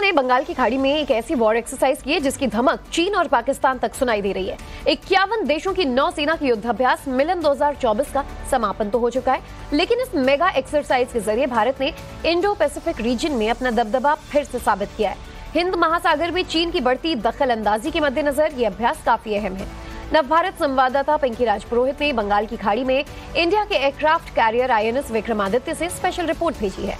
ने बंगाल की खाड़ी में एक ऐसी वॉर एक्सरसाइज की है जिसकी धमक चीन और पाकिस्तान तक सुनाई दे रही है। 51 देशों की नौसेना की युद्धाभ्यास मिलन 2024 का समापन तो हो चुका है, लेकिन इस मेगा एक्सरसाइज के जरिए भारत ने इंडो पैसिफिक रीजन में अपना दबदबा फिर से साबित किया है। हिंद महासागर में चीन की बढ़ती दखल अंदाजी के मद्देनजर यह अभ्यास काफी अहम है। नवभारत संवाददाता पिंकी राजपुरोहित ने बंगाल की खाड़ी में इंडिया के एयरक्राफ्ट कैरियर INS विक्रमादित्य से स्पेशल रिपोर्ट भेजी है।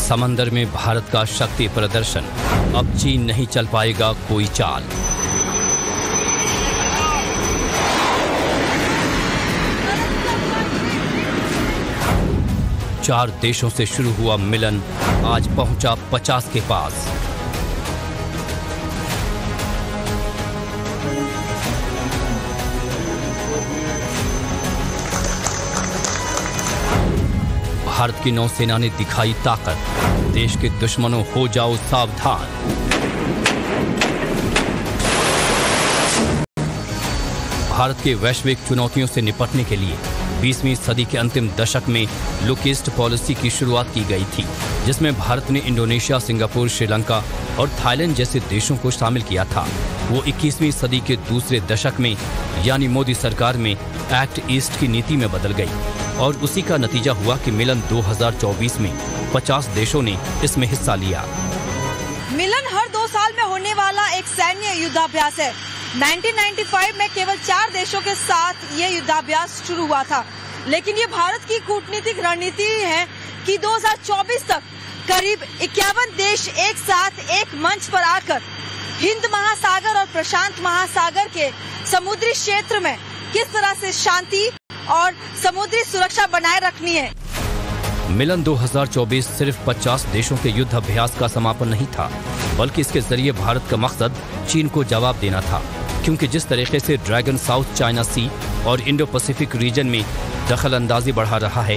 समंदर में भारत का शक्ति प्रदर्शन, अब चीन नहीं चल पाएगा कोई चाल। चार देशों से शुरू हुआ मिलन आज पहुंचा 50 के पास। भारत की नौसेना ने दिखाई ताकत, देश के दुश्मनों हो जाओ सावधान। भारत के वैश्विक चुनौतियों से निपटने के लिए 20वीं सदी के अंतिम दशक में लुक ईस्ट पॉलिसी की शुरुआत की गई थी, जिसमें भारत ने इंडोनेशिया, सिंगापुर, श्रीलंका और थाईलैंड जैसे देशों को शामिल किया था। वो 21वीं सदी के दूसरे दशक में यानी मोदी सरकार में एक्ट ईस्ट की नीति में बदल गई और उसी का नतीजा हुआ कि मिलन 2024 में 50 देशों ने इसमें हिस्सा लिया। मिलन हर 2 साल में होने वाला एक सैन्य युद्धाभ्यास है। 1995 में केवल 4 देशों के साथ ये युद्धाभ्यास शुरू हुआ था, लेकिन ये भारत की कूटनीतिक रणनीति है कि 2024 तक करीब 51 देश एक साथ एक मंच पर आकर हिंद महासागर और प्रशांत महासागर के समुद्री क्षेत्र में किस तरह से शांति और समुद्री सुरक्षा बनाए रखनी है। मिलन 2024 सिर्फ 50 देशों के युद्ध अभ्यास का समापन नहीं था, बल्कि इसके जरिए भारत का मकसद चीन को जवाब देना था, क्योंकि जिस तरीके से ड्रैगन साउथ चाइना सी और इंडो पैसिफिक रीजन में दखल अंदाजी बढ़ा रहा है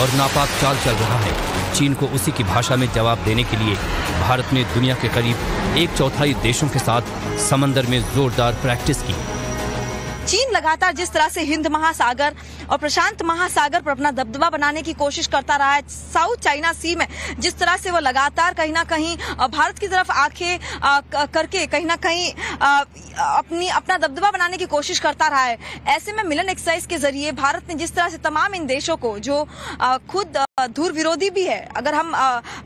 और नापाक चाल चल रहा है, चीन को उसी की भाषा में जवाब देने के लिए भारत ने दुनिया के करीब 1/4 देशों के साथ समंदर में जोरदार प्रैक्टिस की। चीन लगातार जिस तरह से हिंद महासागर और प्रशांत महासागर पर अपना दबदबा बनाने की कोशिश करता रहा है, साउथ चाइना सी में जिस तरह से वो लगातार कहीं ना कहीं भारत की तरफ आंखें करके कहीं ना कहीं अपना दबदबा बनाने की कोशिश करता रहा है, ऐसे में मिलन एक्सरसाइज के जरिए भारत ने जिस तरह से तमाम इन देशों को जो खुद धुर विरोधी भी है, अगर हम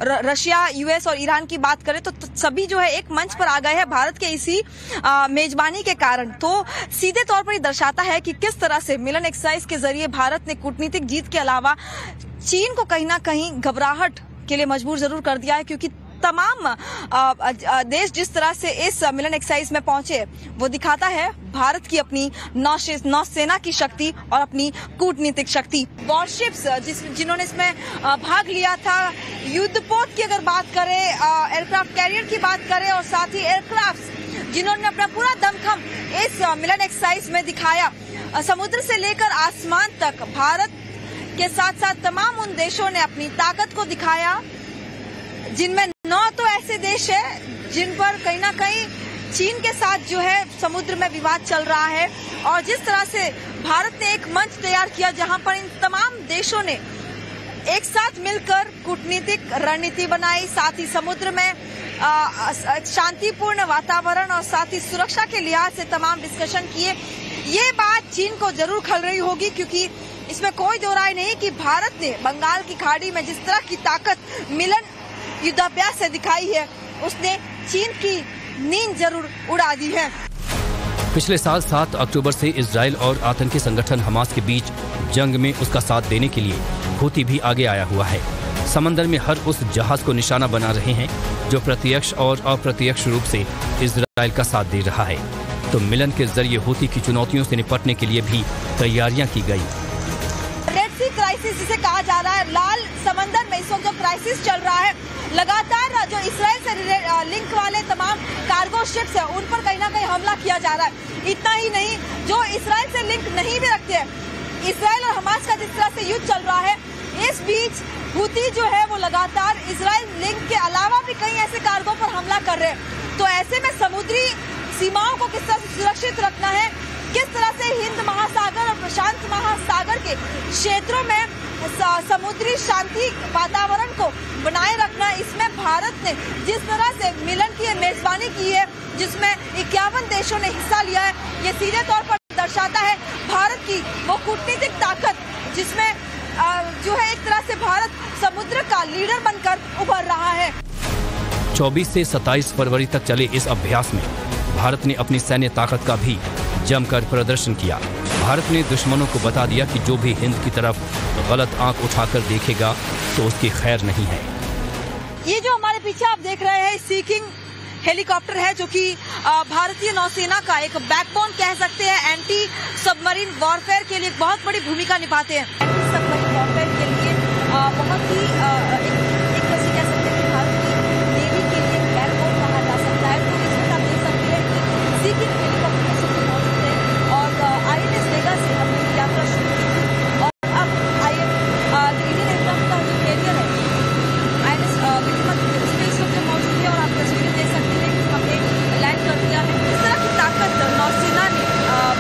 रशिया, US और ईरान की बात करें तो सभी जो है एक मंच पर आ गए हैं भारत के इसी मेजबानी के कारण। तो सीधे तौर पर ये दर्शाता है कि किस तरह से मिलन एक्सरसाइज के जरिए भारत ने कूटनीतिक जीत के अलावा चीन को कहीं ना कहीं घबराहट के लिए मजबूर जरूर कर दिया है, क्योंकि तमाम देश जिस तरह से इस मिलन एक्सरसाइज में पहुंचे वो दिखाता है भारत की अपनी नौसेना की शक्ति और अपनी कूटनीतिक शक्ति। वॉरशिप्स जिन्होंने इसमें भाग लिया था, युद्धपोत की अगर बात करें, एयरक्राफ्ट कैरियर की बात करें और साथ ही एयरक्राफ्ट जिन्होंने अपना पूरा दमखम इस मिलन एक्सरसाइज में दिखाया, समुद्र से लेकर आसमान तक भारत के साथ साथ तमाम उन देशों ने अपनी ताकत को दिखाया, जिनमें 9 तो ऐसे देश है जिन पर कहीं ना कहीं चीन के साथ जो है समुद्र में विवाद चल रहा है, और जिस तरह से भारत ने एक मंच तैयार किया जहां पर इन तमाम देशों ने एक साथ मिलकर कूटनीतिक रणनीति बनाई, साथ ही समुद्र में शांतिपूर्ण वातावरण और साथ ही सुरक्षा के लिहाज से तमाम डिस्कशन किए। ये बात चीन को जरूर खल रही होगी, क्योंकि इसमें कोई दो राय नहीं कि भारत ने बंगाल की खाड़ी में जिस तरह की ताकत मिलन युद्धाभ्यास से दिखाई है, उसने चीन की नींद जरूर उड़ा दी है। पिछले साल 7 अक्टूबर से इजराइल और आतंकी संगठन हमास के बीच जंग में उसका साथ देने के लिए हूती भी आगे आया हुआ है। समंदर में हर उस जहाज को निशाना बना रहे हैं जो प्रत्यक्ष और अप्रत्यक्ष रूप से इजराइल का साथ दे रहा है। तो मिलन के जरिए हूती की चुनौतियों से निपटने के लिए भी तैयारियां की गई। रेड सी क्राइसिस जिसे कहा जा रहा है, लाल समंदर में इस वक्त जो क्राइसिस चल रहा है, लगातार जो इसराइल से लिंक वाले तमाम कार्गो शिप्स है उन पर कहीं ना कहीं हमला किया जा रहा है। इतना ही नहीं, जो इसराइल से लिंक नहीं भी रखते हैं, इसराइल और हमास का जिस तरह से युद्ध चल रहा है, इस बीच हुती जो है वो लगातार इसराइल लिंक के अलावा भी कई ऐसे कार्गो पर हमला कर रहे हैं। तो ऐसे में समुद्री सीमाओं को किस तरह से सुरक्षित रखना है, किस तरह से हिंद महासागर और प्रशांत महासागर के क्षेत्रों में समुद्री शांति वातावरण को बनाए रखना, इसमें भारत ने जिस तरह से मिलन की मेजबानी की है, जिसमें 51 देशों ने हिस्सा लिया है, ये सीधे तौर पर दर्शाता है भारत की वो कूटनीतिक ताकत, जिसमें जो है एक तरह से भारत समुद्र का लीडर बनकर उभर रहा है। 24 से 27 फरवरी तक चले इस अभ्यास में भारत ने अपनी सैन्य ताकत का भी जमकर प्रदर्शन किया। भारत ने दुश्मनों को बता दिया कि जो भी हिंद की तरफ गलत आंख उठाकर देखेगा तो उसकी खैर नहीं है। ये जो हमारे पीछे आप देख रहे हैं सी किंग हेलीकॉप्टर है, जो कि भारतीय नौसेना का एक बैकबोन कह सकते हैं, एंटी सबमरीन वॉरफेयर के लिए बहुत बड़ी भूमिका निभाते हैं। एंटी सबमरीन वॉरफेयर के लिए बहुत ही एक तरह से कह सकते हैं भारत की नेवी के लिए बैकबोन कहा जा सकता है। तो इसमें आप देख सकते हैं कि सी किंग हेलीकॉप्टर मौजूद है और INS वेगा से हमने यात्रा शुरू की और अब इंडियन एयरक्राफ्ट का जो कैरियर है INS विक्रमादित्य उस पर इस वक्त मौजूद है और आप तस्वीरें देख सकते हैं कि हमने लैंड कर दिया है। इस तरह की ताकत नौसेना ने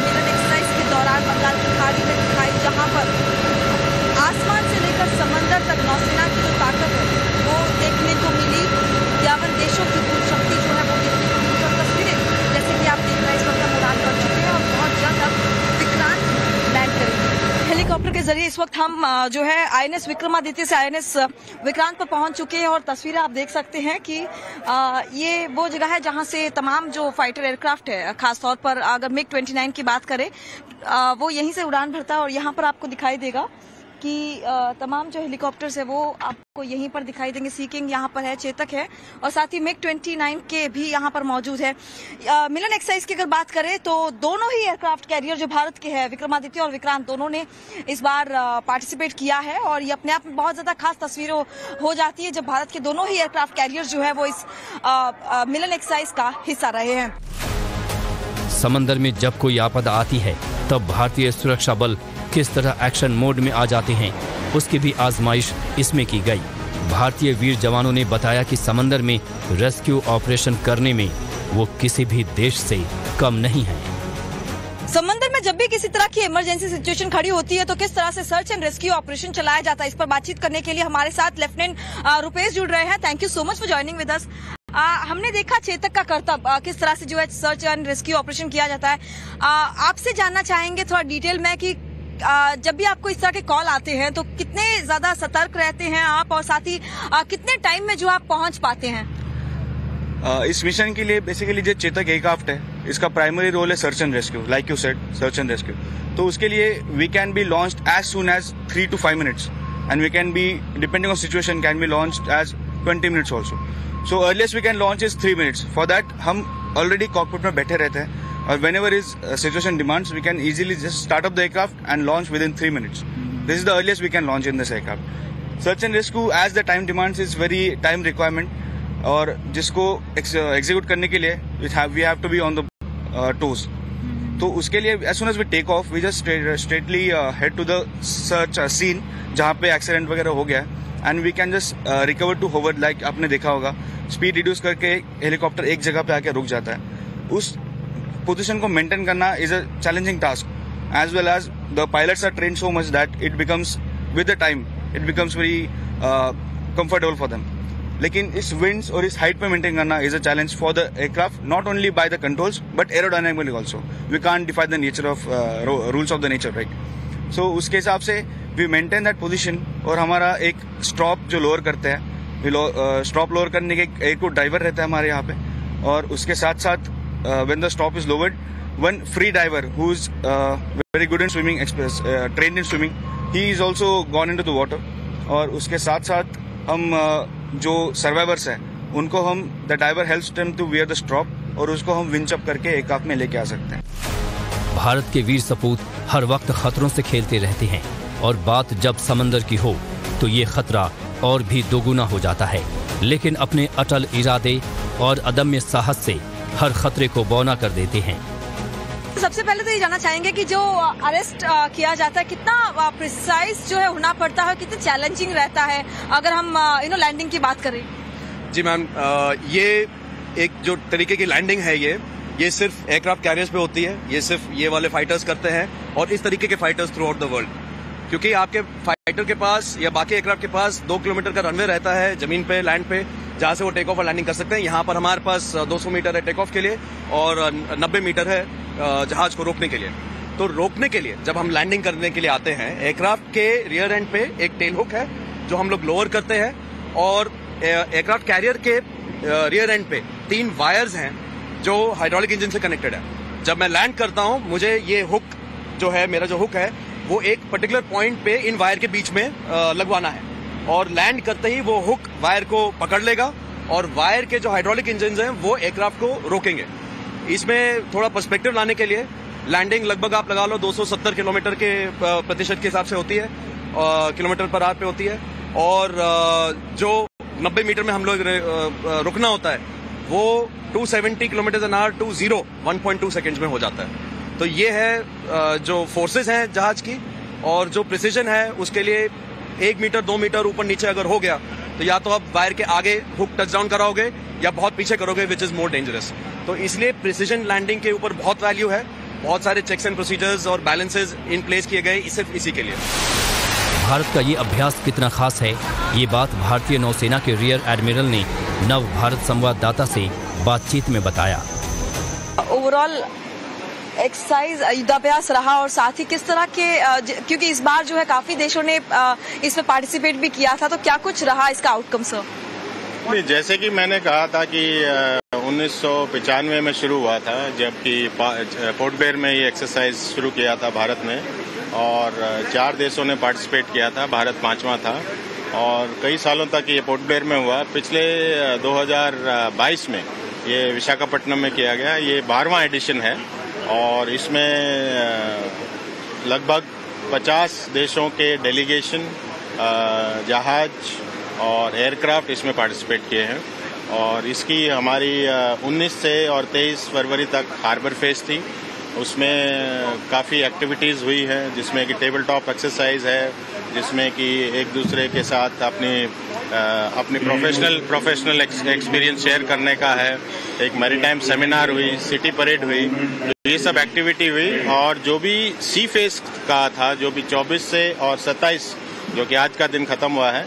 मिलन एक्सरसाइज के दौरान बंगाल की खाड़ी में दिखाई, जहां पर आसमान से लेकर समंदर तक नौसेना की जो ताकत है वो देखने को मिली। 51 देशों की कुल शक्ति जो है वो देखने को मिली और तस्वीरें जैसे कि आप देख रहे हैं इस वक्त हम उड़ान कर चुके हैं और बहुत जल्द अब विक्रांत लैंड करेंगे। हेलीकॉप्टर के जरिए इस वक्त हम जो है INS विक्रमादित्य से INS विक्रांत पर पहुंच चुके हैं और तस्वीरें आप देख सकते हैं कि ये वो जगह है जहां से तमाम जो फाइटर एयरक्राफ्ट है, खासतौर पर अगर MiG-29 की बात करें, वो यहीं से उड़ान भरता है और यहाँ पर आपको दिखाई देगा कि तमाम जो हेलीकॉप्टर्स है वो आपको यहीं पर दिखाई देंगे। सी किंग यहाँ पर है, चेतक है और साथ ही MiG-29 के भी यहाँ पर मौजूद है। मिलन एक्सरसाइज की अगर बात करें तो दोनों ही एयरक्राफ्ट कैरियर जो भारत के हैं, विक्रमादित्य और विक्रांत, दोनों ने इस बार पार्टिसिपेट किया है और ये अपने आप में बहुत ज्यादा खास तस्वीरें हो जाती है जब भारत के दोनों ही एयरक्राफ्ट कैरियर जो है वो इस मिलन एक्सरसाइज का हिस्सा रहे हैं। समंदर में जब कोई आपदा आती है तब भारतीय सुरक्षा बल किस तरह एक्शन मोड में आ जाते हैं, उसकी भी आजमाइश इसमें की गई। भारतीय वीर जवानों ने बताया कि समंदर में रेस्क्यू ऑपरेशन करने में वो किसी भी देश से कम नहीं है। समंदर में जब भी किसी तरह की इमरजेंसी सिचुएशन खड़ी होती है तो किस तरह से सर्च एंड रेस्क्यू ऑपरेशन चलाया जाता है, इस पर बातचीत करने के लिए हमारे साथ लेफ्टिनेंट रुपेश जुड़ रहे हैं। Thank you so much for joining with us. हमने देखा चेतक का करतब किस तरह से जो है सर्च एंड रेस्क्यू ऑपरेशन किया जाता है। आपसे जानना चाहेंगे थोड़ा डिटेल में कि जब भी आपको इस तरह के कॉल आते हैं तो कितने ज्यादा सतर्क रहते हैं आप और साथ ही कितने टाइम में जो आप पहुंच पाते हैं? इस मिशन के लिए बेसिकली जो चेतक एयरक्राफ्ट है इसका प्राइमरी रोल है search and rescue, like you said search and rescue. तो उसके लिए we can be launched as soon as 3 to 5 minutes and we can be depending on situation can be launched as 20 minutes also. So earliest we can launch is 3 minutes. For that हम already cockpit में बैठे रहते हैं और whenever is situation demands we can easily just start up the aircraft and launch within 3 minutes. This is the earliest we can launch in this aircraft. Search and rescue as the time demands is very time requirement और जिसको execute करने के लिए we have to be on the toes. तो उसके लिए as soon as we take off we just straightly head to the search scene जहाँ पे accident वगैरह हो गया and we can just recover to hover like आपने देखा होगा speed reduce करके हेलीकॉप्टर एक जगह पे आके रुक जाता है। उस पोजीशन को मेंटेन करना is a challenging task as well as the pilots are trained so much that it becomes with the time it becomes very comfortable for them. लेकिन इस विंड्स और इस हाइट पे मेंटेन करना is a challenge for the aircraft, not only by the controls but aerodynamically also. We can't defy the nature of rules of the nature, right. So उसके हिसाब से we maintain that position और हमारा एक stop जो lower करते हैं, stop lower करने के एक को ड्राइवर रहता है हमारे यहाँ पे और उसके साथ साथ when the stop is lowered, one free diver who is very good in swimming, trained in swimming, he is also gone into the water. और उसके साथ साथ हम जो सर्वाइवर्स हैं उनको हम the diver helps them to wear the strap और उसको हम विंच अप करके एयरक्राफ्ट में लेके आ सकते हैं। भारत के वीर सपूत हर वक्त खतरों से खेलते रहते हैं और बात जब समंदर की हो तो ये खतरा और भी दोगुना हो जाता है। लेकिन अपने अटल इरादे और अदम्य साहस से हर खतरे को बौना कर देते हैं। सबसे पहले तो ये जानना चाहेंगे कि जो अरेस्ट किया जाता है कितना प्रिसाइज जो है होना पड़ता है, कितना चैलेंजिंग रहता है अगर हम लैंडिंग की बात करें? जी मैम, ये एक जो तरीके की लैंडिंग है ये सिर्फ एयरक्राफ्ट कैरियर्स पे होती है, ये सिर्फ ये वाले फाइटर्स करते हैं और इस तरीके के fighters through out the world, क्योंकि आपके फाइटर के पास या बाकी एयरक्राफ्ट के पास 2 किलोमीटर का रनवे रहता है जमीन पे, लैंड पे, जहां से वो टेक ऑफ और लैंडिंग कर सकते हैं। यहाँ पर हमारे पास 200 मीटर है टेक ऑफ के लिए और 90 मीटर है जहाज को रोकने के लिए। तो रोकने के लिए जब हम लैंडिंग करने के लिए आते हैं, एयरक्राफ्ट के रियर एंड पे एक टेल हुक है जो हम लोग लोअर करते हैं और एयरक्राफ्ट कैरियर के रियर एंड पे 3 वायर्स हैं जो हाइड्रोलिक इंजन से कनेक्टेड है। जब मैं लैंड करता हूं, मुझे ये हुक जो है, मेरा जो हुक है वो एक पर्टिकुलर पॉइंट पे इन वायर के बीच में लगवाना है और लैंड करते ही वो हुक वायर को पकड़ लेगा और वायर के जो हाइड्रोलिक इंजन हैं वो एयरक्राफ्ट को रोकेंगे। इसमें थोड़ा पर्सपेक्टिव लाने के लिए लैंडिंग लगभग आप लगा लो 270 किलोमीटर के प्रतिशत के हिसाब से होती है, किलोमीटर पर आवर पे होती है, और जो 90 मीटर में हम लोग रुकना होता है वो 270 kilometre an hour to 1.2 seconds में हो जाता है। तो ये है जो फोर्सेस हैं जहाज की, और जो प्रिसीजन है उसके लिए 1 मीटर 2 मीटर ऊपर नीचे अगर हो गया तो या तो आप वायर के आगे हुक टच डाउन कराओगे या बहुत पीछे करोगे, विच इज मोर डेंजरस। तो इसलिए प्रिसीजन लैंडिंग के ऊपर बहुत वैल्यू है, बहुत सारे चेक्स एंड प्रोसीजर्स और बैलेंसेस इन प्लेस किए गए सिर्फ इसी के लिए। भारत का ये अभ्यास कितना खास है, ये बात भारतीय नौसेना के रियर एडमिरल ने नव भारत संवाददाता से बातचीत में बताया। ओवरऑल एक्सरसाइज युद्धाभ्यास रहा और साथ ही किस तरह के क्योंकि इस बार जो है काफी देशों ने इसमें पार्टिसिपेट भी किया था, तो क्या कुछ रहा इसका आउटकम सर? जैसे कि मैंने कहा था कि 1995 में शुरू हुआ था, जबकि पोर्ट ब्लेयर में ये एक्सरसाइज शुरू किया था भारत ने, और 4 देशों ने पार्टिसिपेट किया था, भारत 5वां था, और कई सालों तक ये पोर्ट ब्लेयर में हुआ। पिछले 2022 में ये विशाखापट्टनम में किया गया, ये 12वां एडिशन है और इसमें लगभग 50 देशों के डेलीगेशन, जहाज और एयरक्राफ्ट इसमें पार्टिसिपेट किए हैं। और इसकी हमारी 19 से और 23 फरवरी तक हार्बर फेस्ट थी, उसमें काफ़ी एक्टिविटीज़ हुई हैं, जिसमें कि टेबल टॉप एक्सरसाइज है, जिसमें कि एक दूसरे के साथ अपनी प्रोफेशनल एक्सपीरियंस शेयर करने का है, एक मैरीटाइम सेमिनार हुई, सिटी परेड हुई, ये सब एक्टिविटी हुई। और जो भी सी फेस का था, जो भी 24 से और 27 जो कि आज का दिन खत्म हुआ है,